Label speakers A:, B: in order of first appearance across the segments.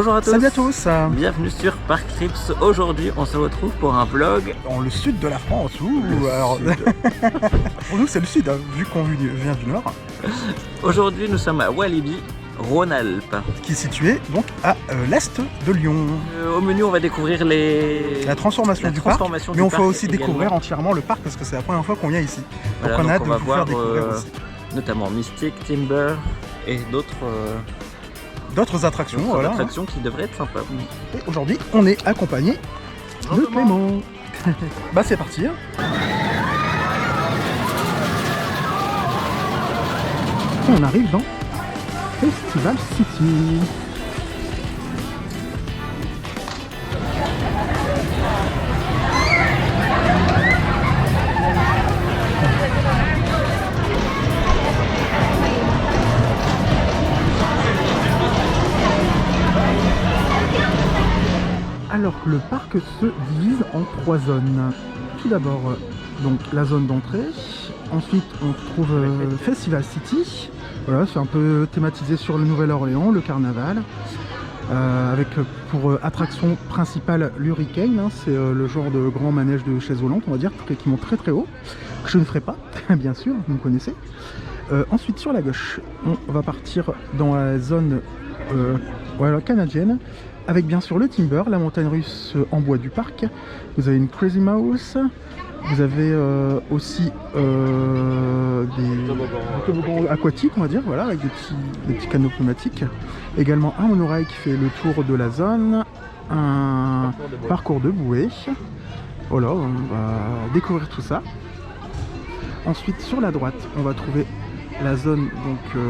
A: Bonjour à tous.
B: Salut à tous.
A: Bienvenue sur Parc Trips. Aujourd'hui, on se retrouve pour un vlog
B: Dans le sud de la France, alors... Pour nous, c'est le sud, hein, vu qu'on vient du nord.
A: Aujourd'hui, nous sommes à Walibi, Rhône-Alpes.
B: Qui est situé donc à l'est de Lyon.
A: Au menu, on va découvrir
B: la transformation du parc, mais on va aussi
A: également.
B: découvrir entièrement le parc parce que c'est la première fois qu'on vient ici.
A: Voilà,
B: donc on a hâte
A: on
B: de
A: va
B: vous
A: voir
B: faire découvrir aussi.
A: notamment Mystic, Timber et d'autres
B: D'autres
A: voilà, attractions qui devraient être sympas.
B: Et aujourd'hui, on est accompagné de Clément. Bah c'est parti. Et on arrive dans Festival City. Alors que le parc se divise en 3 zones. Tout d'abord, donc la zone d'entrée. Ensuite, on trouve Festival City. Voilà, c'est un peu thématisé sur le Nouvelle-Orléans, le carnaval. Avec pour attraction principale l'Hurricane. Hein, c'est le genre de grand manège de chaises volantes, on va dire, qui monte très très haut. Que je ne ferai pas, bien sûr, vous me connaissez. Ensuite, sur la gauche, on va partir dans la zone voilà, canadienne. Avec bien sûr le Timber, la montagne russe en bois du parc. Vous avez une Crazy Mouse. Vous avez aussi des toboggans aquatiques, on va dire, voilà, avec des petits canaux pneumatiques. Également un monorail qui fait le tour de la zone. Un parcours de bouée. Voilà, on va découvrir tout ça. Ensuite, sur la droite, on va trouver la zone donc,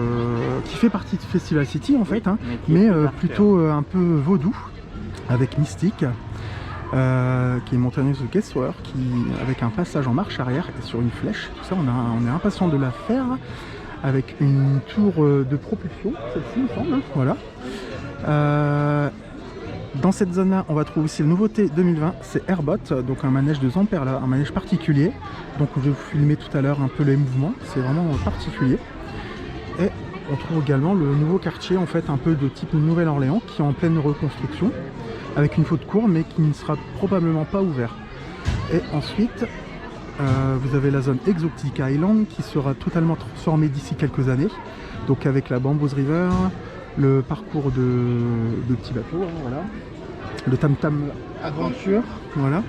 B: qui fait partie de Festival City en fait, hein, mais plutôt un peu vaudou, avec Mystique, qui est une montagne de Kessler, avec un passage en marche arrière et sur une flèche. Tout ça, on est impatient de la faire, avec une tour de propulsion, celle-ci, il me semble. Voilà. Dans cette zone-là, on va trouver aussi la nouveauté 2020, c'est Airbot, donc un manège de Zamperla, un manège particulier. Donc je vais vous filmer tout à l'heure un peu les mouvements, c'est vraiment particulier. Et on trouve également le nouveau quartier, en fait, un peu de type Nouvelle-Orléans, qui est en pleine reconstruction, avec une faute cour, mais qui ne sera probablement pas ouvert. Et ensuite, vous avez la zone Exotic Island, qui sera totalement transformée d'ici quelques années, donc avec la Bamboo River, le parcours de petits bateaux, hein, voilà. Le Tam Tam Aventure, voilà.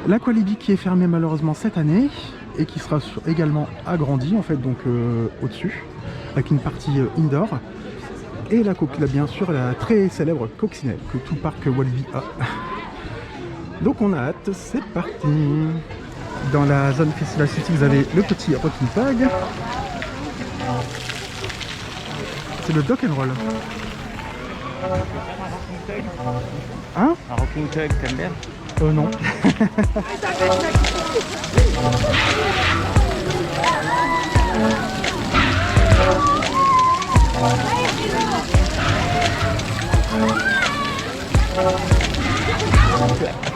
B: L'Aqualibi qui est fermé malheureusement cette année et qui sera également agrandi en fait, donc au-dessus, avec une partie indoor. Et bien sûr la très célèbre coccinelle que tout parc Walibi a. Donc on a hâte, c'est parti. Dans la zone Festival City, vous avez le petit Rocking Tag. C'est le Dock and Roll. Hein?
A: Un Rocking Tug, t'aimes bien?
B: Non.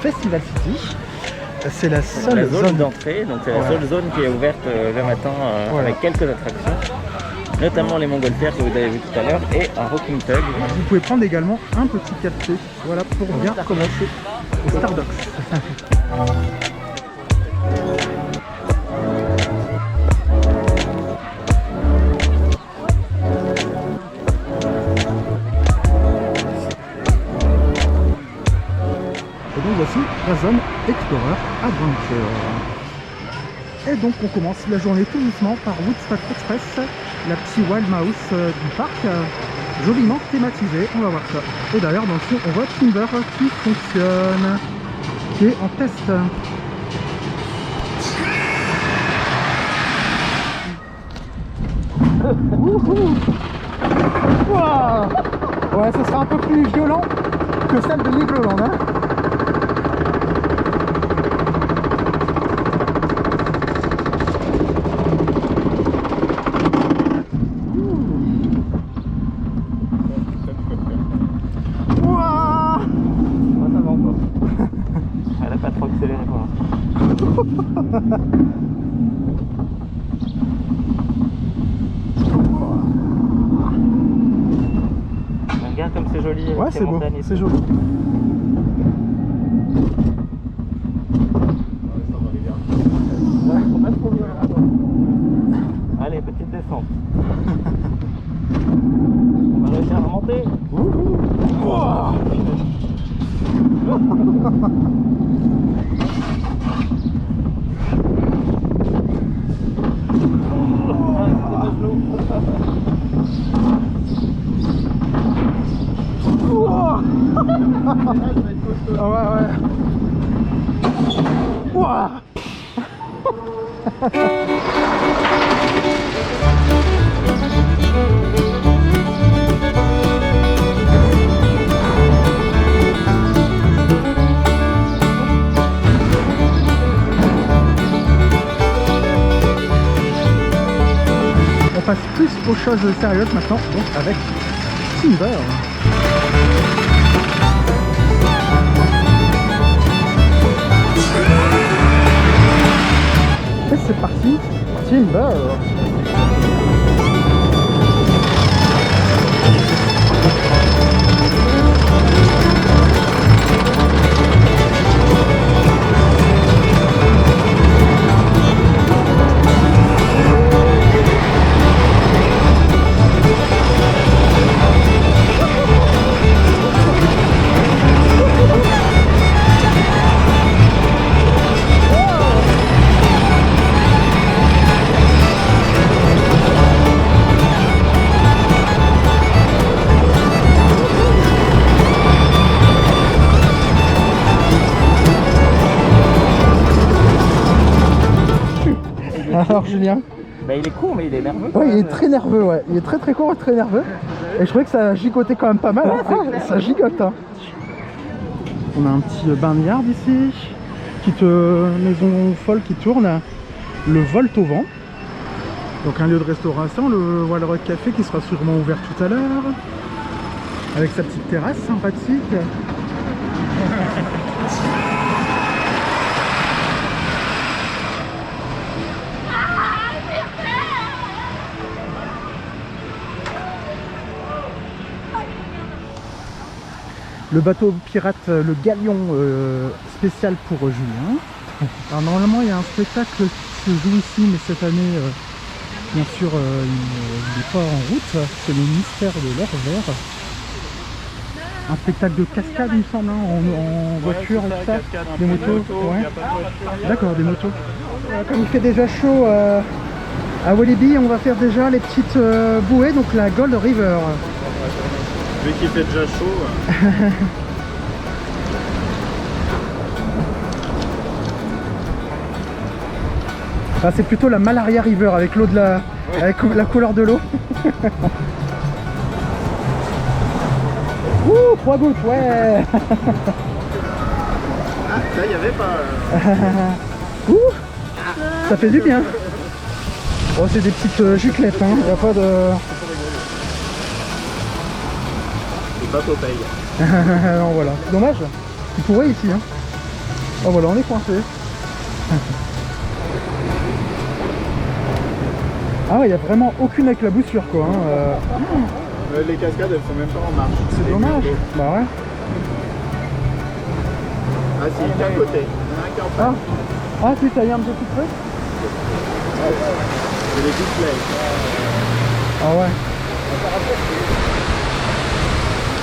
B: Festival City, c'est la seule zone
A: d'entrée, donc c'est la seule zone qui est ouverte le matin avec quelques attractions. Notamment les montgolfières que vous avez vu tout à l'heure et un Rocking Tug.
B: Vous pouvez prendre également un petit café, voilà, pour bien commencer au Starbucks. Et donc voici la zone Explorer Adventure. Et donc on commence la journée tout doucement par Woodstock Express, la petite Wild Mouse du parc, joliment thématisée, on va voir ça. Et d'ailleurs dans le fond on voit Timber qui fonctionne, qui est en test. Wow. Ouais, ça sera un peu plus violent que celle de Nigloland, hein.
A: regarde comme c'est joli.
B: Ouais, c'est beau, c'est joli.
A: Allez, petite descente. On va réussir à remonter.
B: Wow. Ah ouais, ouais. Ouah. On passe plus aux choses sérieuses maintenant, donc avec Timber. Et c'est parti, Timber. Alors Julien?
A: Bah il est court mais il est nerveux.
B: Ouais, il est très nerveux, ouais. Il est très très court et très nerveux. Et je trouvais que ça gigotait quand même pas mal. Hein. Ça gigote. Hein. On a un petit bain de yard ici. Petite maison folle qui tourne. Le Volt au vent. Donc un lieu de restauration. Le Walrus Café qui sera sûrement ouvert tout à l'heure. Avec sa petite terrasse sympathique. Le bateau pirate, le galion spécial pour Julien. Alors normalement il y a un spectacle qui se joue ici, mais cette année, bien sûr, il n'est pas en route. C'est le mystère de l'or vert. Un spectacle de cascade, il me semble, hein, en voiture, et tout ça. Des motos. Ouais. D'accord, des motos. Voilà, comme il fait déjà chaud à Walibi, on va faire déjà les petites bouées, donc la Gold River.
A: Vu qu'il fait déjà chaud.
B: Ah, c'est plutôt la Malaria River avec l'eau de la, avec la couleur de l'eau. Ouh, 3 gouttes, ouais.
A: Ah, ça y avait pas.
B: Ouh, ça fait du bien. Oh, c'est des petites giclettes, hein. Il n'y a pas de...
A: Pas Popeye.
B: Non, voilà. Dommage. Il pourrait ici. Hein. Oh voilà, on est coincé. Ah, il n'y a vraiment aucune éclaboussure quoi. Hein.
A: Les cascades elles sont même pas en marche.
B: C'est dommage. Bah ouais.
A: Ah si, il est à côté. Il y en a un qui est en face.
B: Ah si, ça y est un petit truc.
A: C'est les displays.
B: Ah ouais.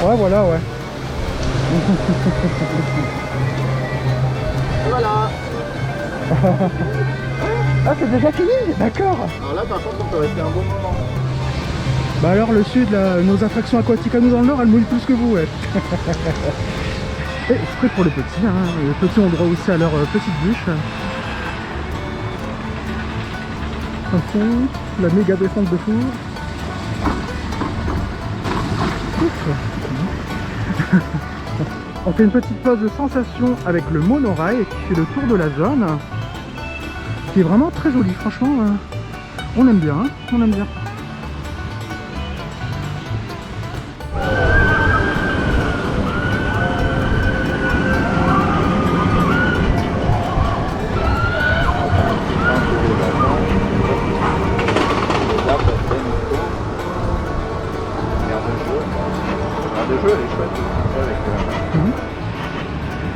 B: Ouais, voilà, ouais.
A: Voilà.
B: Ah, c'est déjà fini? D'accord.
A: Alors là, par contre, on peut rester un bon moment.
B: Bah alors, le sud, là, nos attractions aquatiques à nous dans le nord, elles mouillent plus que vous, ouais. Et c'est prêt pour les petits, hein. Les petits ont droit aussi à leur petite bûche. Attention, la méga descente de four. Ouf. On fait une petite pause de sensation avec le monorail qui fait le tour de la zone, qui est vraiment très joli, franchement, on aime bien, hein, on aime bien.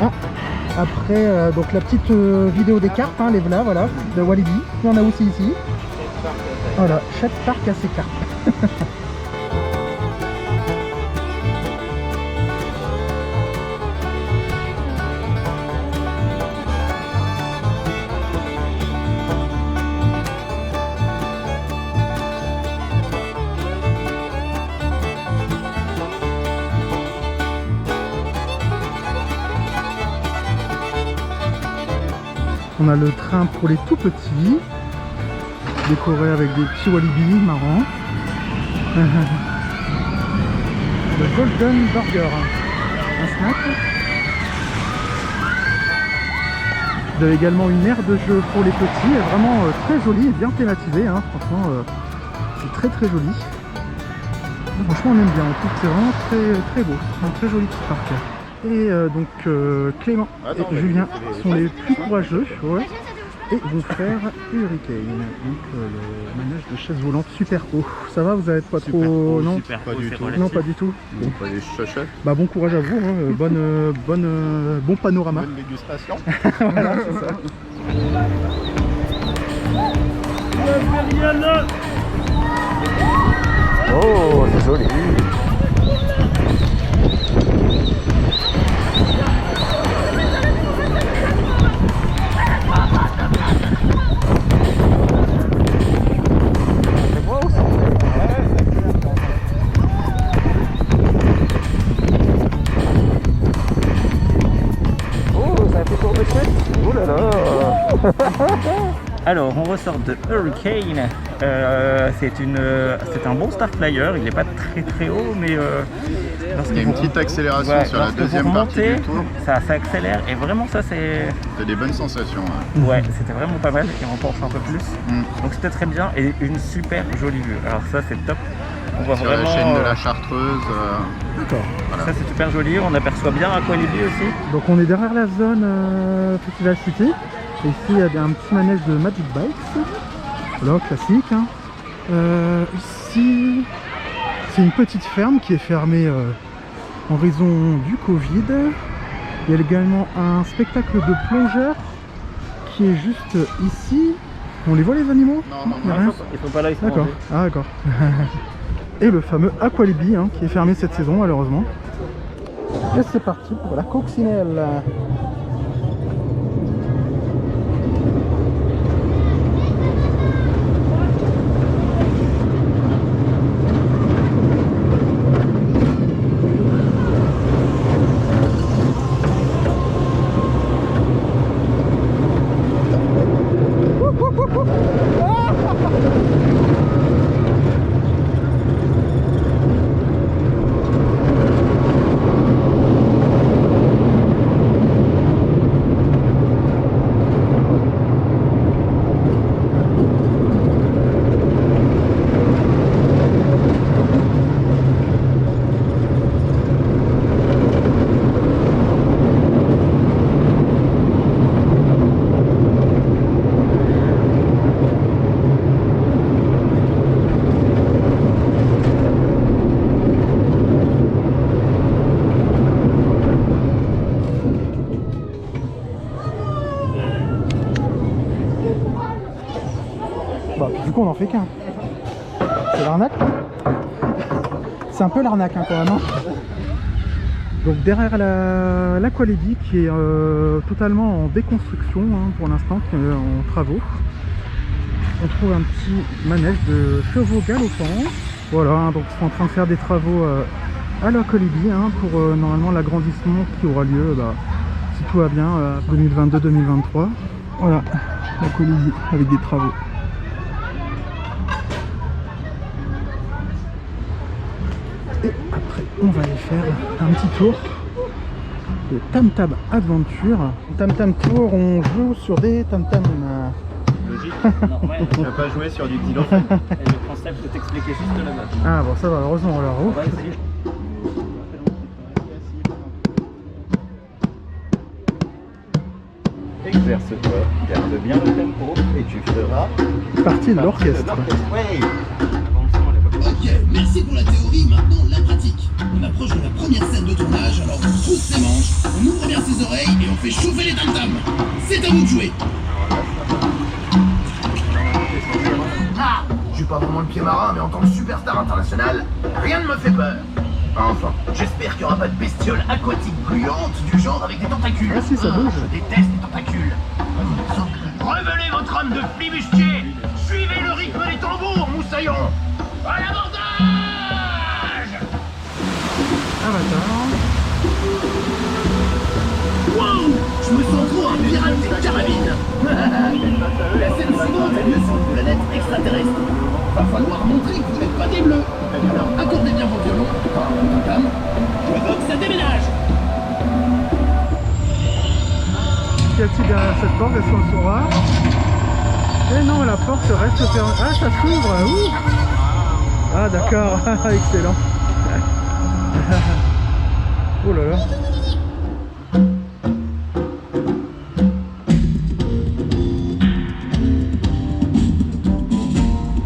B: Ah, après, donc la petite vidéo des cartes, hein, les voilà, de Walibi. Il y en a aussi ici. Voilà, chaque parc a ses cartes. On a le train pour les tout petits, décoré avec des petits Walibi marrants. Le Golden Burger, un snack. Vous avez également une aire de jeu pour les petits, vraiment très jolie et bien thématisée. Hein. Franchement, c'est très joli. Franchement, on aime bien. On trouve que c'est vraiment très beau. Un très joli petit parc. Et donc Clément et Julien sont les plus courageux, ouais, et vont faire Hurricane, donc le manège de chaise volante super haut. Ça va, vous avez pas
A: Super
B: trop...
A: haut,
B: non,
A: super
B: pas
A: haut,
B: du
A: c'est
B: tout.
A: relatif.
B: Non, pas du tout.
C: Bon, pas les chachettes.
B: Bah bon courage à vous, hein. Bon panorama.
C: Bonne dégustation.
B: Voilà, c'est ça.
A: Oh, c'est joli. C'est moi aussi. Oh, ça a fait pour mes chèques. Oh là là. Alors, on ressort de Hurricane. C'est un bon Star Flyer. Il n'est pas très haut, mais
C: Il y a une petite accélération sur la deuxième partie du tour.
A: ça accélère et vraiment ça c'est...
C: T'as des bonnes sensations. Ouais.
A: Ouais, c'était vraiment pas mal et on pense un peu plus. Donc c'était très bien et une super jolie vue. Alors ça c'est top. On voit
C: Sur
A: vraiment
C: la chaîne de la Chartreuse.
B: D'accord.
A: ça c'est super joli. On aperçoit bien Aqualibi aussi.
B: Donc on est derrière la zone Festival City. Et ici il y a un petit manège de Magic Bikes. Voilà, classique. Hein. Ici, c'est une petite ferme qui est fermée en raison du Covid. Il y a également un spectacle de plongeurs qui est juste ici. On les voit les animaux?
C: Non,
B: Il y a rien.
A: Ils sont pas là, ils sont
B: D'accord.
A: en vue.
B: Ah d'accord. Et le fameux Aqualibi hein, qui est fermé cette saison malheureusement. Et c'est parti pour la coccinelle. Bah, du coup on en fait qu'un. C'est l'arnaque. C'est un peu l'arnaque hein, quand même. Hein. Donc derrière l'Aqualibi qui est totalement en déconstruction hein, pour l'instant, qui est en travaux. On trouve un petit manège de chevaux galopants. Voilà, hein, donc ils sont en train de faire des travaux à l'Aqualibi hein, pour normalement l'agrandissement qui aura lieu, si tout va bien, 2022-2023. Voilà, l'Aqualibi avec des travaux. Et après, on va aller faire un petit tour de Tam Tam Adventure. Tam Tam Tour, on joue sur des Tam Tam.
C: Logique.
A: Normal.
C: Tu vas pas jouer sur du xylophone.
A: Et le concept de t'expliquer juste le map.
B: Ah bon, ça va, heureusement alors.
A: On va essayer.
C: Exerce-toi, garde bien le tempo et tu feras
B: Partie de l'orchestre.
C: Ouais.
D: Ok, merci pour la théorie, maintenant la pratique. On approche de la première scène de tournage, alors poussez-moi. vos oreilles et on fait chauffer les tam-tams. C'est à vous de jouer.
E: Ah, je suis pas vraiment le pied marin, mais en tant que superstar international, rien ne me fait peur. Enfin, j'espère qu'il n'y aura pas de bestioles aquatiques gluantes du genre avec des tentacules.
B: Ah si, ça bouge.
E: Je déteste les tentacules. Revenez votre âme de flibustier. Suivez le rythme des tambours, moussaillons. À l'abordage!
B: Avatar.
E: Wow! Je me sens trop un pirate des carabines. La scène suivante a lieu sur une planète extraterrestre. Va falloir montrer que vous n'êtes pas des bleus. Alors accordez bien vos violons. Tam, le box, ça déménage.
B: Qu'y a-t-il derrière cette porte? Est-ce qu'on le saura? Eh non, la porte reste fermée. Ah, ça s'ouvre. Ouh. Ah d'accord, excellent. Oh là là.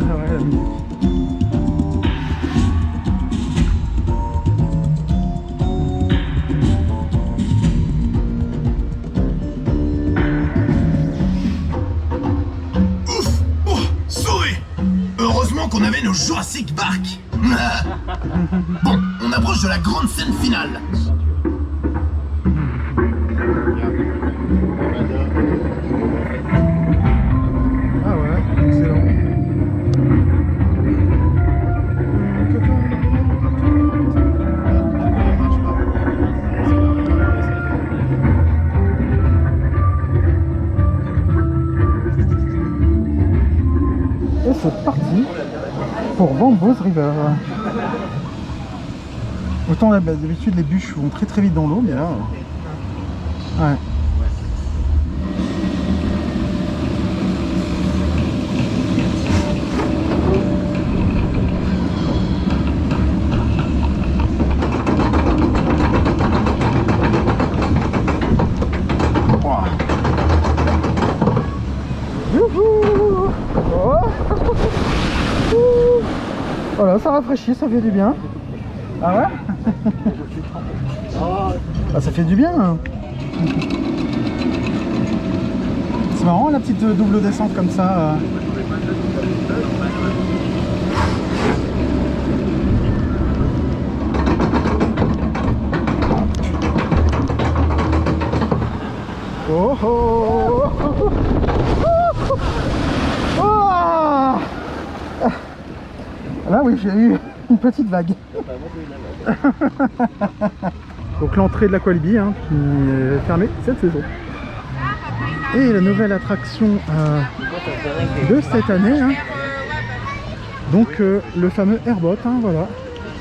B: Ah ouais, la musique.
D: Ouf! Oh, sauvé! Heureusement qu'on avait nos Jurassic Park. Bon, on approche de la grande scène finale.
B: Ah ouais, excellent. Et c'est parti pour Bamboos River. Autant d'habitude les bûches vont très très vite dans l'eau, mais là... Ouais. Youhou! Oh. Voilà, ça rafraîchit, ça fait du bien. Ah ouais? Ah, ça fait du bien. C'est marrant la petite double descente comme ça. Oh oh, oh. Là oui, j'ai eu une petite vague. Donc l'entrée de l'Aqualibi hein, qui est fermée cette saison. Et la nouvelle attraction de cette année, hein, donc le fameux Airbot, hein, voilà,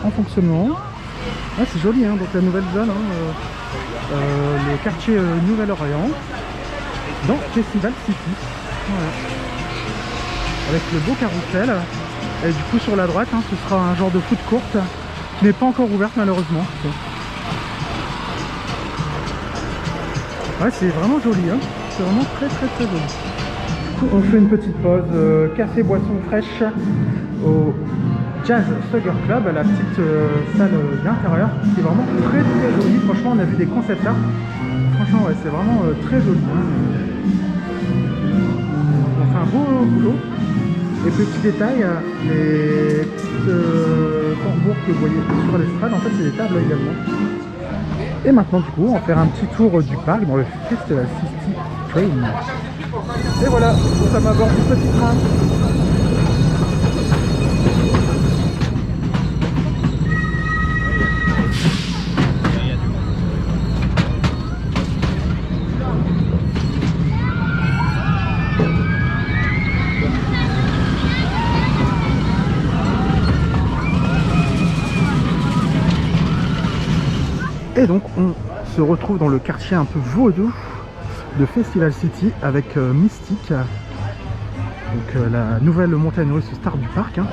B: en fonctionnement. Ah, c'est joli, hein, donc la nouvelle zone, hein, le quartier Nouvelle-Orléans, dans Festival City. Voilà. Avec le beau carrousel. Et du coup sur la droite, hein, ce sera un genre de food court qui n'est pas encore ouverte malheureusement. Ouais, c'est vraiment joli, hein. C'est vraiment très très très joli. Du coup, on fait une petite pause café boisson fraîche au Jazz Sugar Club, la petite salle d'intérieur qui est vraiment très très jolie. Franchement, on a vu des concept art. Franchement, ouais, c'est vraiment très joli. On fait un beau boulot. Et petit détail, les petites tambours que vous voyez sur l'estrade, en fait, c'est des tables également. Et maintenant, du coup, on va faire un petit tour du parc dans le Festival City Train. Et voilà, ça m'aborde du petit train. Et donc on se retrouve dans le quartier un peu vaudou de Festival City avec Mystique, donc la nouvelle montagne russe star du parc. Hein.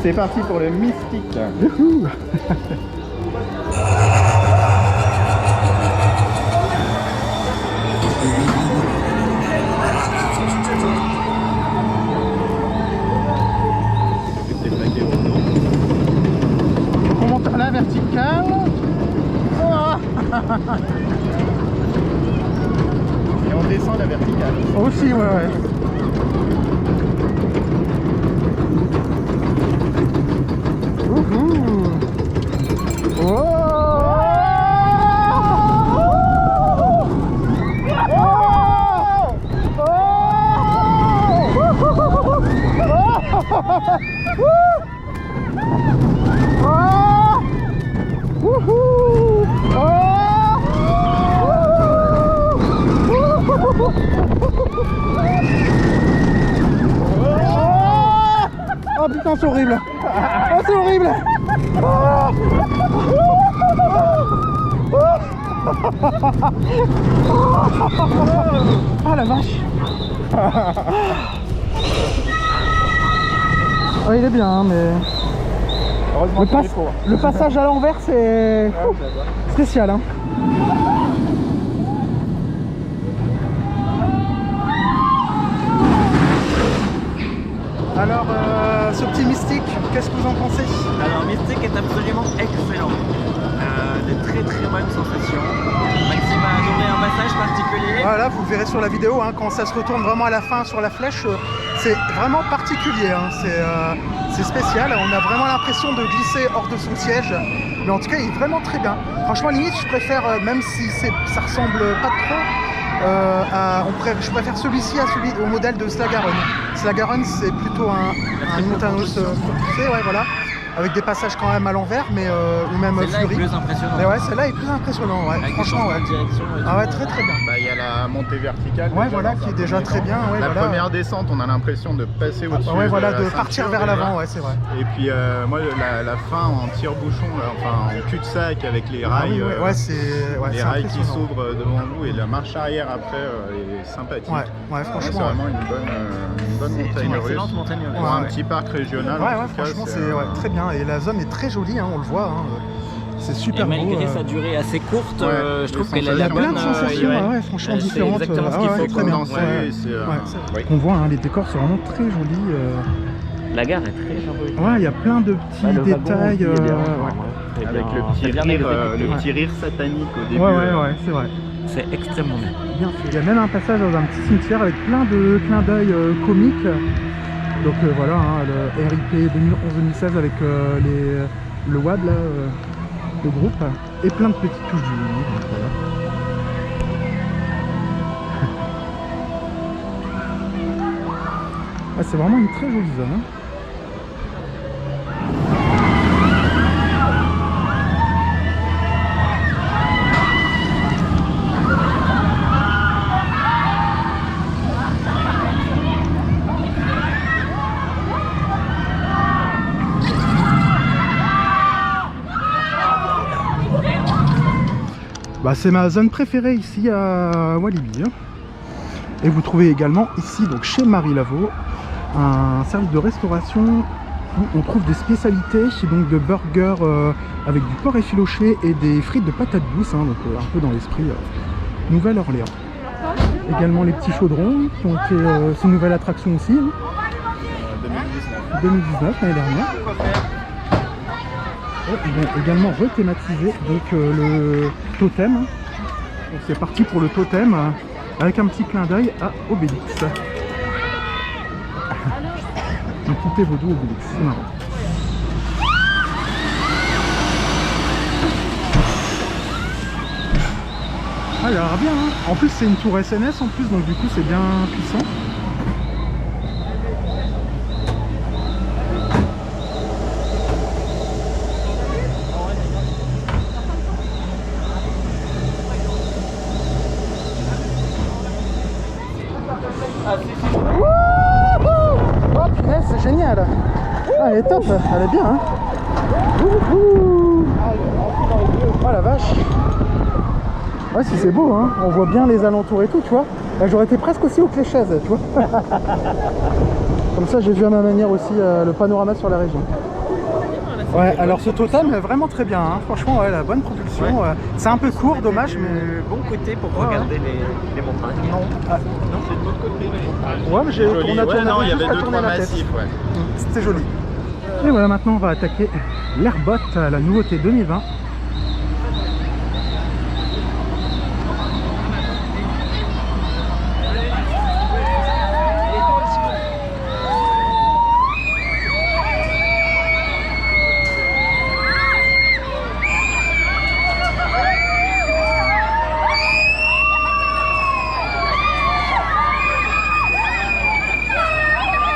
C: C'est parti pour le mystique.
B: Youhou. On monte à la verticale. Oh.
C: Et on descend la verticale.
B: Aussi, ouais. Oh putain, c'est horrible! Oh, c'est horrible! Oh la vache! Oh, il est bien, hein, mais le passage à l'envers, c'est spécial. Hein. Alors, ce petit mystique, qu'est-ce que vous en pensez?
A: Alors, Mystique est absolument excellent. De très très bonnes sensations. Maxime a adoré un passage particulier.
B: Voilà, vous le verrez sur la vidéo, hein, quand ça se retourne vraiment à la fin sur la flèche, c'est vraiment particulier. Hein, c'est spécial, on a vraiment l'impression de glisser hors de son siège. Mais en tout cas, il est vraiment très bien. Franchement, limite, je préfère, même si ça ressemble pas trop, je préfère celui-ci au modèle de Slagaron. Slagaron, c'est plutôt un montanos poussé, ouais, voilà, avec des passages quand même à l'envers, mais ou même
A: Celle-là est
B: Fury.
A: plus impressionnant.
B: Mais ouais, celle-là est plus impressionnant, ouais.
A: Avec
B: Franchement, ouais.
A: direction et
B: Ah ouais, très très bien.
C: Bah, il y a la montée verticale.
B: Ouais,
C: déjà,
B: voilà,
C: dans
B: qui
C: un
B: est déjà
C: premier
B: très
C: temps.
B: bien. Ouais,
C: La
B: voilà.
C: première descente, on a l'impression de passer au-dessus.
B: Ouais, voilà,
C: la
B: de partir
C: ceinture,
B: vers
C: déjà.
B: l'avant, ouais, c'est vrai.
C: Et puis moi, la fin en tire-bouchon, enfin en cul-de-sac avec les
B: Ah
C: rails,
B: oui, ouais, c'est
C: les
B: c'est
C: rails qui
B: impressionnant.
C: s'ouvrent devant vous et la marche arrière après est sympathique.
B: Ouais, ouais,
C: C'est
B: franchement.
C: vraiment une bonne
A: C'est
C: montagne
A: une
C: russe.
A: excellente montagne russe.
C: Pour
B: Ouais,
C: un
B: ouais.
C: petit parc régional.
B: Ouais,
C: en
B: ouais,
C: tout cas,
B: franchement, c'est ouais, très bien. Et la zone est très jolie, hein, on le voit. Hein. C'est
A: Et
B: super beau.
A: malgré sa durée assez courte,
C: Ouais,
A: je trouve
C: les
A: qu'elle a la
C: sensations.
A: bonne.
B: Plein de sensations, ouais, franchement
A: c'est
B: différentes.
A: exactement ce qu'il
B: ouais,
A: faut.
B: très bien.
C: Condensé,
B: Ouais.
C: c'est,
B: Ouais, on voit, hein, les décors sont vraiment très jolis.
A: La gare est très jolie.
B: Ouais, il y a plein de petits
A: Le wagon
B: détails.
A: aussi est bien,
B: ouais.
A: c'est
C: avec
A: bien-
C: le
A: c'est
C: petit
A: bien
C: rire,
A: exécuté.
C: le petit rire satanique au début.
B: Ouais, c'est vrai.
A: C'est extrêmement bien.
B: Bien fait. Il y a même un passage dans un petit cimetière avec plein de clins d'œil comiques. Donc voilà, hein, le RIP 2011-2016 avec le WAD, là, le groupe, et plein de petites touches du livre. Voilà. Ah, c'est vraiment une très jolie zone. Hein. Bah, c'est ma zone préférée ici à Walibi. Hein. Et vous trouvez également ici, donc chez Marie Laveau, un service de restauration où on trouve des spécialités, donc de burgers avec du porc effiloché et des frites de patates douces, hein, donc un peu dans l'esprit Nouvelle-Orléans. Également les petits chaudrons qui ont été, c'est une nouvelle attraction aussi, hein. 2019 l'année dernière. Ils vont également rethématiser donc le totem. Donc c'est parti pour le totem avec un petit clin d'œil à Obélix. Une poupée vaudou Obélix, c'est marrant. Ah, il a l'air bien, hein. En plus c'est une tour SNS en plus, donc du coup c'est bien puissant. Oh punaise, c'est génial. Ah, elle est top, elle est bien, hein. Oh la vache. Ouais, si c'est beau, hein. On voit bien les alentours et tout, tu vois. Là, j'aurais été presque aussi au Cléchez, tu vois. Comme ça, j'ai vu à ma manière aussi le panorama sur la région. Ouais, alors ce totem est vraiment très bien, hein. Franchement, ouais, la bonne propulsion. C'est un peu court, dommage, mais...
A: Bon côté pour regarder les montagnes.
B: Non. Ah.
C: Non, c'est de l'autre côté.
B: Ouais, mais
C: Joli.
B: on a tourné,
C: Non, il y
B: juste
C: avait
B: à
C: 2-3
B: tourner la tête.
C: massifs, ouais.
B: C'était joli. Et voilà, maintenant on va attaquer l'Airbot, la nouveauté 2020.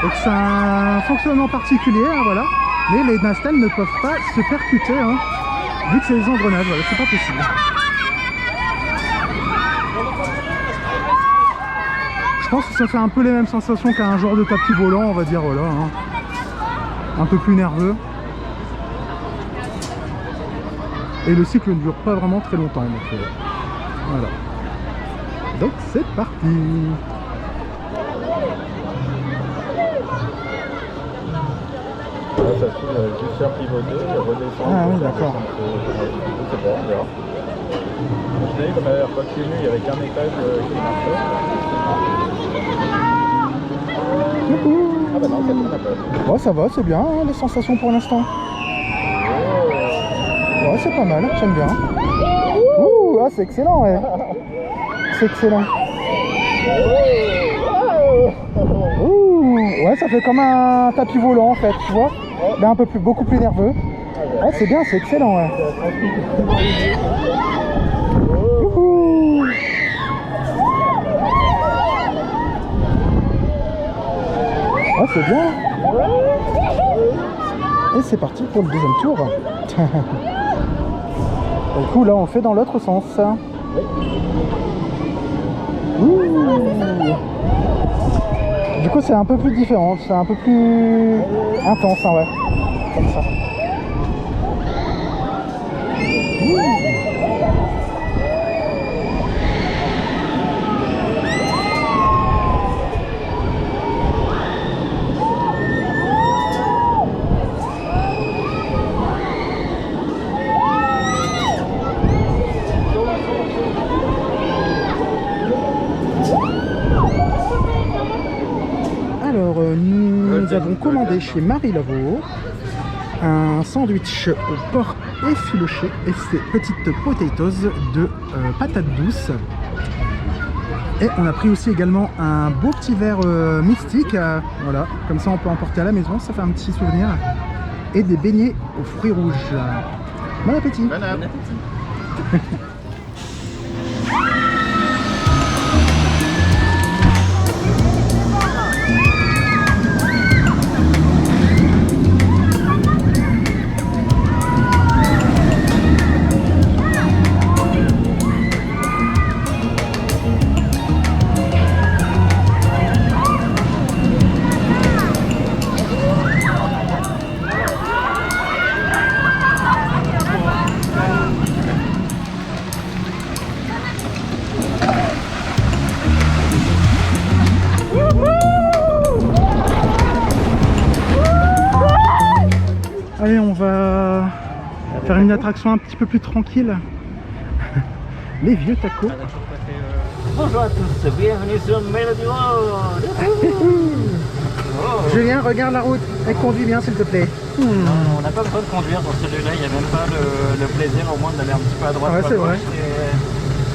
B: Donc c'est un fonctionnement particulier, hein, voilà. Mais les nacelles ne peuvent pas se percuter, hein, vu que c'est des engrenages, voilà, c'est pas possible. Je pense que ça fait un peu les mêmes sensations qu'un genre de tapis volant, on va dire, voilà. Hein. Un peu plus nerveux. Et le cycle ne dure pas vraiment très longtemps, donc voilà. Donc c'est parti.
C: Là, ça file juste faire pivoter et redescendre.
B: Ah oui, d'accord.
C: C'est bon, on verra. Je l'ai comme elle continue, il n'y avait qu'un étage qui marchait. Ah bah non, ça tourne un peu.
B: Ouais, ça va, c'est bien, hein, les sensations pour l'instant. Ouais, c'est pas mal, j'aime bien. Ouh, ah, c'est excellent, ouais. C'est excellent. Ouh, ouais, ça fait comme un tapis volant en fait, tu vois. Mais un peu plus, beaucoup plus nerveux. Ouais, c'est bien, c'est excellent, ouais. Ouh. Ah, c'est bien. Et c'est parti pour le deuxième tour. Du coup, là, on le fait dans l'autre sens. Ouh. Du coup, c'est un peu plus différent, c'est un peu plus intense, hein, ouais. Comme ça. Alors, nous avons commandé chez Marie Laveau un sandwich au porc effiloché et ses petites potatoes de patates douces. Et on a pris aussi également un beau petit verre mystique, voilà, comme ça on peut emporter à la maison, ça fait un petit souvenir. Et des beignets aux fruits rouges. Bon appétit.
C: Bon appétit.
B: Allez, on va faire une attraction un petit peu plus tranquille. Les vieux tacos.
A: Bonjour à tous, bienvenue sur Melody Road.
B: Julien, regarde la route et conduis bien s'il te plaît.
A: Non, on n'a pas besoin de conduire dans celui-là, il n'y a même pas le plaisir au moins d'aller un petit peu à droite.
B: Ouais, c'est vrai.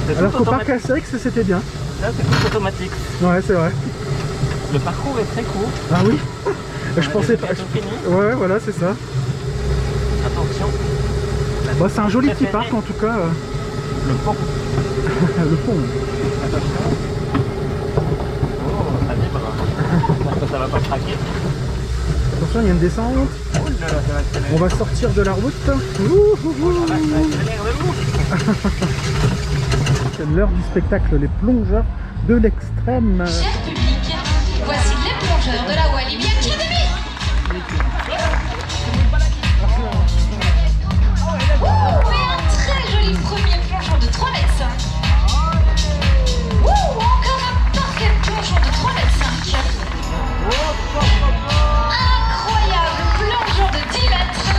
A: C'est
B: Alors
A: tout
B: qu'au parc
A: automatique.
B: Astérix c'était bien.
A: Là, c'est tout automatique.
B: Ouais, c'est vrai.
A: Le parcours est très court.
B: Ah oui. Je
A: On a
B: pensais
A: déjà
B: pas.
A: bientôt fini.
B: Ouais, voilà, c'est ça.
A: Attention.
B: Bah, c'est un joli petit
A: Préféré.
B: parc en tout cas.
A: Le pont.
B: Le pont.
A: Attention. Oh, ça vibre. J'espère que ça va pas craquer.
B: Attention, il y a une descente.
A: Oh là là, ça va accélérer.
B: On va sortir de la route.
A: Ça va accélérer de ouf.
B: C'est l'heure du spectacle, les plongeurs de l'extrême.
F: Cher public, voici les plongeurs de la Walibi Academy. Et un très joli premier plongeon de 3,5 m. Encore un parfait plongeon de 3,5 m. Incroyable plongeon de 10 mètres.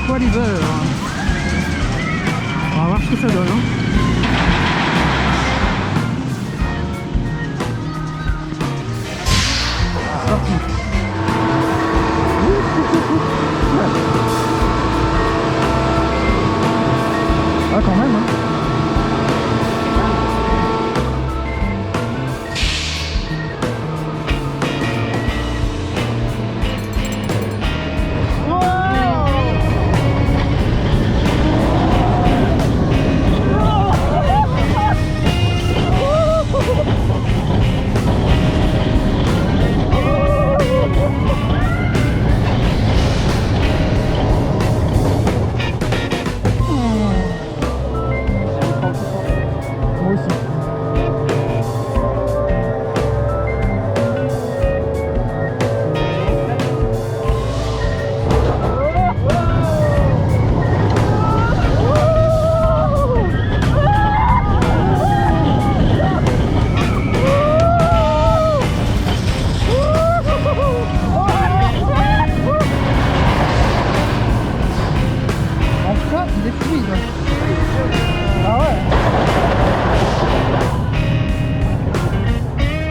B: l'équalizer. On va voir ce que ça donne. Hein. C'est parti. Ah quand même hein.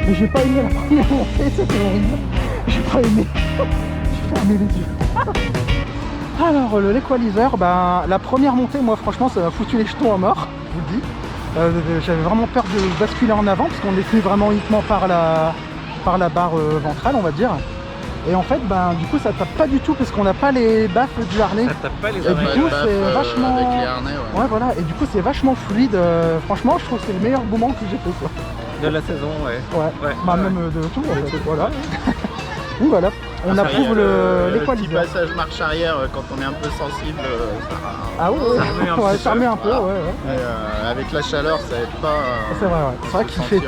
B: Mais j'ai pas aimé la première montée, c'était horrible. J'ai pas aimé. J'ai fermé les yeux. Alors l'équalizer, ben, la première montée, moi franchement ça m'a foutu les jetons à mort, je vous le dis. J'avais vraiment peur de basculer en avant parce qu'on est venu vraiment uniquement par la barre ventrale on va dire. Et en fait ben du coup ça tape pas du tout parce qu'on n'a pas les baffes du harnais.
A: Ça tape pas les
B: et
A: oreilles.
B: du coup c'est vachement.
C: Avec les harnais,
B: ouais voilà, et du coup c'est vachement fluide. Franchement je trouve que c'est le meilleur moment que j'ai fait quoi.
A: De la saison, ouais.
B: Ouais, bah même de tout en fait, voilà. Donc voilà, on approuve
C: le petit
B: l'équalizer.
C: passage marche arrière quand on est un peu sensible,
B: Ah oui, ça remet un peu,
C: voilà.
B: ouais.
C: Mais, avec la chaleur ça aide pas.
B: C'est vrai, ouais. C'est vrai qu'il fait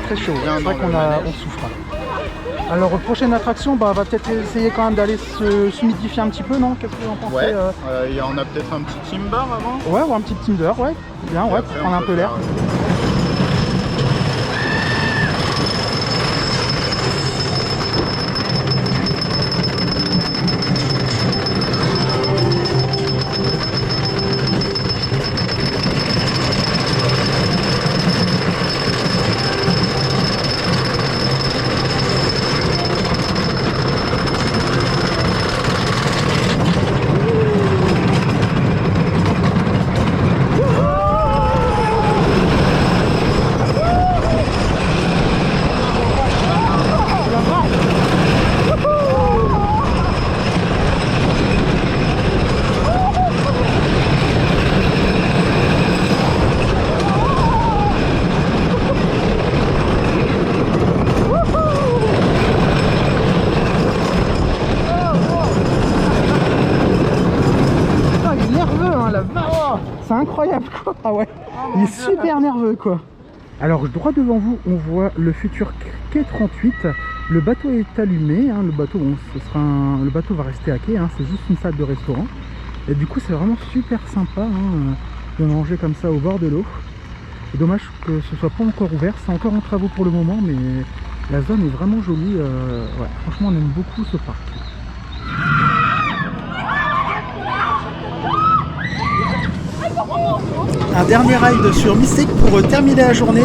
B: très chaud. C'est vrai qu'on souffre. Alors prochaine attraction, bah, on va peut-être essayer quand même d'aller se humidifier un petit peu, non? Qu'est-ce que vous en pensez?
C: Ouais, on a peut-être un petit timber avant.
B: Ouais, ou un petit Tinder, ouais. Bien, ouais, pour prendre un peu l'air. C'est incroyable quoi. Ah ouais, il est super nerveux quoi. Alors droit devant vous on voit le futur quai 38. Le bateau est allumé, hein. Le bateau, bon, le bateau va rester à quai, hein. C'est juste une salle de restaurant. Et du coup c'est vraiment super sympa hein, de manger comme ça au bord de l'eau. C'est dommage que ce soit pas encore ouvert, c'est encore en travaux pour le moment, mais la zone est vraiment jolie. Ouais, franchement on aime beaucoup ce parc. Un dernier ride sur Mystique pour terminer la journée.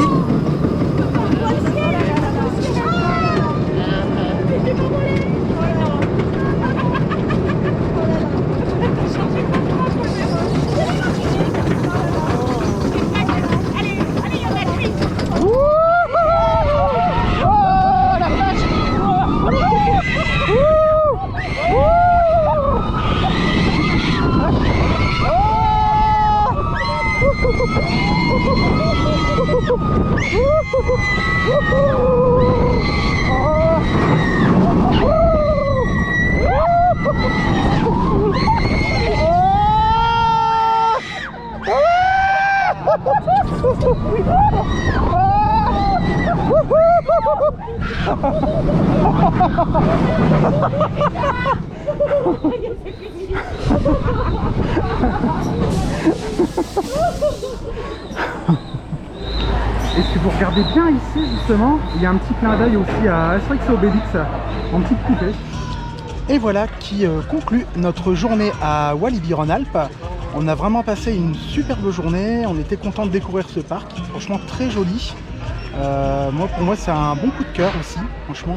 B: Et si vous regardez bien ici justement, il y a un petit clin d'œil aussi à Astérix et Obélix en petite poupée. Et voilà qui conclut notre journée à Walibi Rhône-Alpes. On a vraiment passé une superbe journée, on était content de découvrir ce parc, franchement très joli. Pour moi c'est un bon coup de cœur aussi, franchement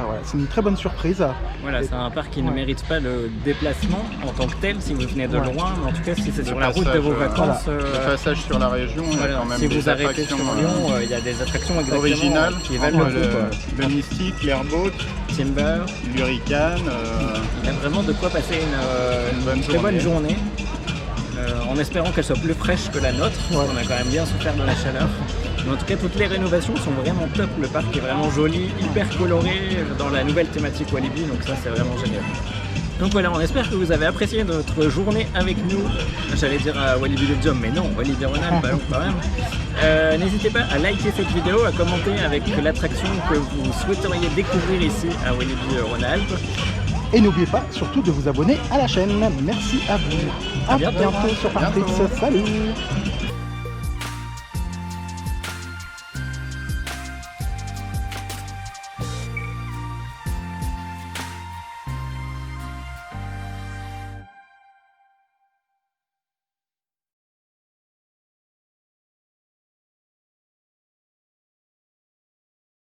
B: voilà, c'est une très bonne surprise.
A: Voilà, c'est un parc qui ne mérite pas le déplacement en tant que tel si vous venez de loin, mais en tout cas si c'est sur la route de vos vacances.
C: Le passage sur la région, il y a quand même
A: si
C: des
A: vous arrêtez sur Lyon, il y a des attractions
C: originales
A: qui valent le coup.
C: Le Mystique, l'Airboat,
A: Timber,
C: l'Hurricane.
A: Il y a vraiment de quoi passer une très bonne journée. En espérant qu'elle soit plus fraîche que la nôtre, parce qu'on a quand même bien souffert de la chaleur. Mais en tout cas, toutes les rénovations sont vraiment top. Le parc est vraiment joli, hyper coloré dans la nouvelle thématique Walibi, donc ça c'est vraiment génial. Donc voilà, on espère que vous avez apprécié notre journée avec nous. J'allais dire à Walibi Belgium, mais non, Walibi Rhône-Alpes quand même. N'hésitez pas à liker cette vidéo, à commenter avec l'attraction que vous souhaiteriez découvrir ici à Walibi Rhône-Alpes.
B: Et n'oubliez pas surtout de vous abonner à la chaîne. Merci à vous. À bientôt sur Parc Flix. Salut.